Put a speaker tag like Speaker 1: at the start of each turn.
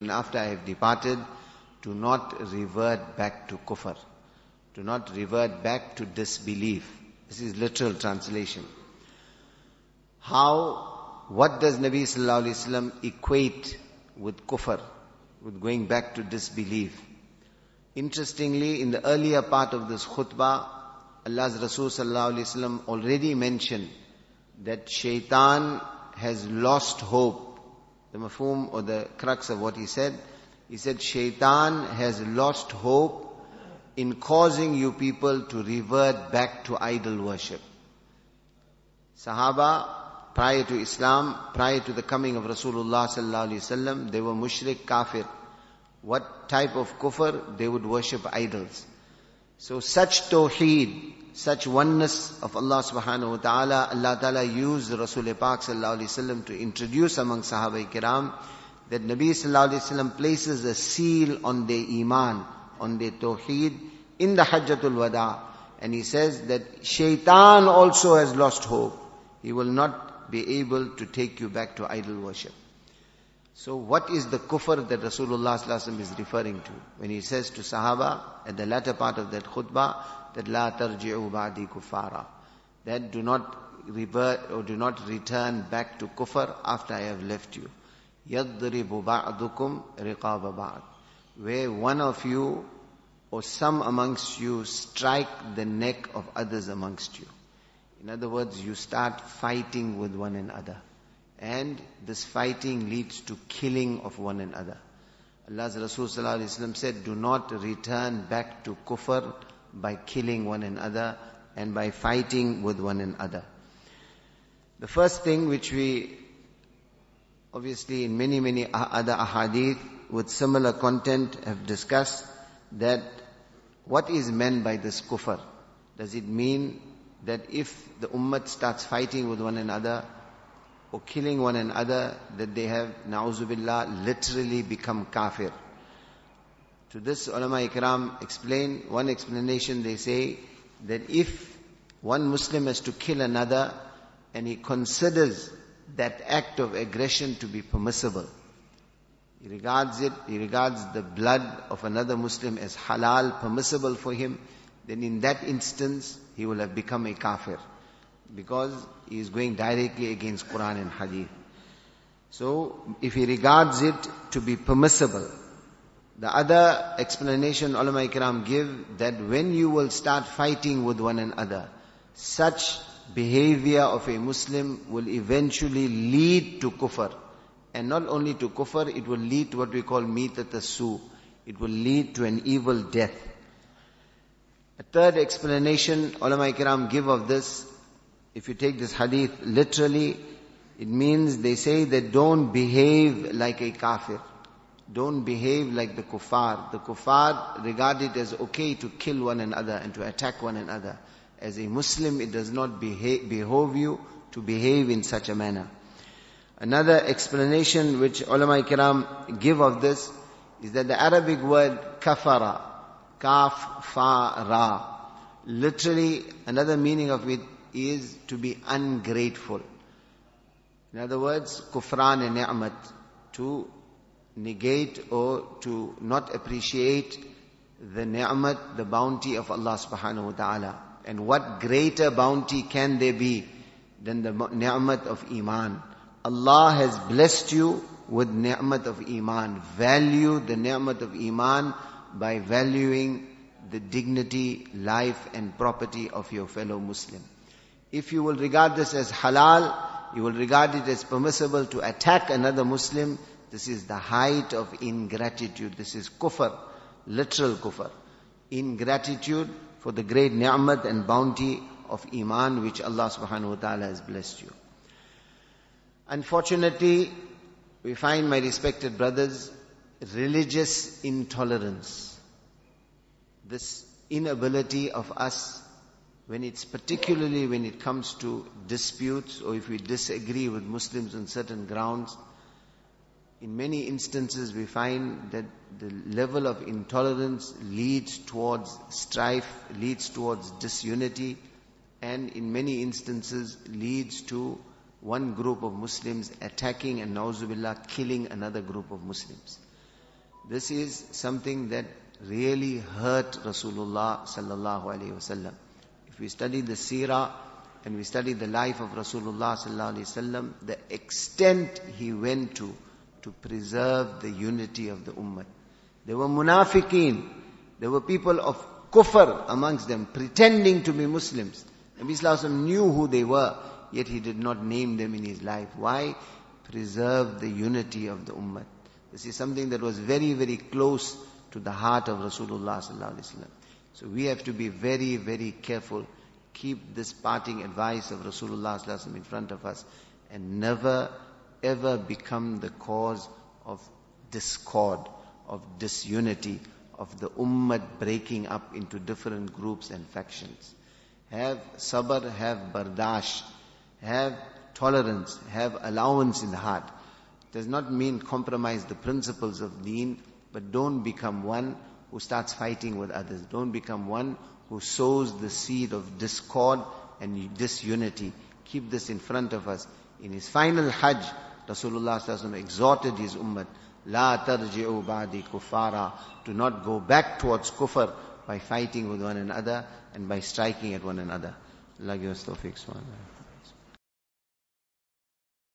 Speaker 1: And after I have departed, do not revert back to kufr. Do not revert back to disbelief. This is literal translation. What does Nabi sallallahu alaihi wasallam equate with kufr, with going back to disbelief? Interestingly, in the earlier part of this khutbah, Allah's Rasul sallallahu alaihi wasallam already mentioned that shaitan has lost hope. The mafhum or the crux of what he said shaitan has lost hope in causing you people to revert back to idol worship. Sahaba, prior to Islam, prior to the coming of Rasulullah sallallahu alaihi wasallam, they were mushrik, kafir. What type of kufr? They would worship idols. So such tawheed, such oneness of Allah subhanahu wa ta'ala, Allah ta'ala used Rasul Pak sallallahu alaihi wasallam to introduce among Sahaba kiram that Nabi sallallahu alaihi wasallam places a seal on their iman, on their tawheed in the Hajjatul Wada. And he says that shaitan also has lost hope. He will not be able to take you back to idol worship. So what is the kufr that Rasulullah sallallahu alaihi wasallam is referring to when he says to Sahaba at the latter part of that khutbah that la tarji'u ba'di kuffara, that do not revert or do not return back to kufr after I have left you. Yadribu ba'dukum riqaba ba'd, where one of you or some amongst you strike the neck of others amongst you. In other words, you start fighting with one another. And this fighting leads to killing of one another. Allah's Rasul sallallahu alaihi wasallam said, do not return back to kufr by killing one another and by fighting with one another. The first thing which we, obviously in many other ahadith with similar content have discussed, that what is meant by this kufr? Does it mean that if the ummah starts fighting with one another or killing one another, that they have, na'uzubillah, literally become kafir? To this, ulama ikram explain, one explanation they say, that if one Muslim has to kill another and he considers that act of aggression to be permissible, he regards the blood of another Muslim as halal, permissible for him, then in that instance, he will have become a kafir, because he is going directly against Quran and Hadith. So, if he regards it to be permissible, the other explanation ulama ikram give, that when you will start fighting with one another, such behavior of a Muslim will eventually lead to kufr. And not only to kufr, it will lead to what we call mitat as-su. It will lead to an evil death. A third explanation ulama ikram give of this, if you take this hadith literally, it means, they say that don't behave like a kafir. Don't behave like the kuffar. The kuffar regard it as okay to kill one another and to attack one another. As a Muslim, it does not behove you to behave in such a manner. Another explanation which ulama kiram give of this is that the Arabic word kafara, kaf, fa, ra, literally another meaning of it is to be ungrateful. In other words, kufran and ni'mat, to negate or to not appreciate the ni'mat, the bounty of Allah subhanahu wa ta'ala. And what greater bounty can there be than the ni'mat of iman? Allah has blessed you with ni'mat of iman. Value the ni'mat of iman by valuing the dignity, life and property of your fellow Muslim. If you will regard this as halal, you will regard it as permissible to attack another Muslim, this is the height of ingratitude. This is kufr, literal kufr. Ingratitude for the great ni'mat and bounty of iman which Allah subhanahu wa ta'ala has blessed you. Unfortunately, we find, my respected brothers, religious intolerance. This inability of us, particularly when it comes to disputes, or if we disagree with Muslims on certain grounds, in many instances we find that the level of intolerance leads towards strife, leads towards disunity, and in many instances leads to one group of Muslims attacking and na'uzubillah killing another group of Muslims. This is something that really hurt Rasulullah sallallahu alaihi wasallam. If we study the seerah and we study the life of Rasulullah sallallahu alaihi wasallam, the extent he went to preserve the unity of the ummah. There were munafiqeen, there were people of kufr amongst them, pretending to be Muslims. Nabi sallallahu alaihi wasallam knew who they were, yet he did not name them in his life. Why? Preserve the unity of the ummah. This is something that was very, very close to the heart of Rasulullah sallallahu alaihi wasallam. So we have to be very, very careful. Keep this parting advice of Rasulullah sallallahu alaihi wasallam in front of us, and never ever become the cause of discord, of disunity, of the ummah breaking up into different groups and factions. Have sabr, have bardash, have tolerance, have allowance in the heart. It does not mean compromise the principles of deen, but don't become one who starts fighting with others. Don't become one who sows the seed of discord and disunity. Keep this in front of us. In his final Hajj, Rasulullah sallallahu alaihi wasallam exhorted his ummah, La tarji'u ba'di kuffara. Do not go back towards kufr by fighting with one another and by striking at one another. Allah give us tawfiq.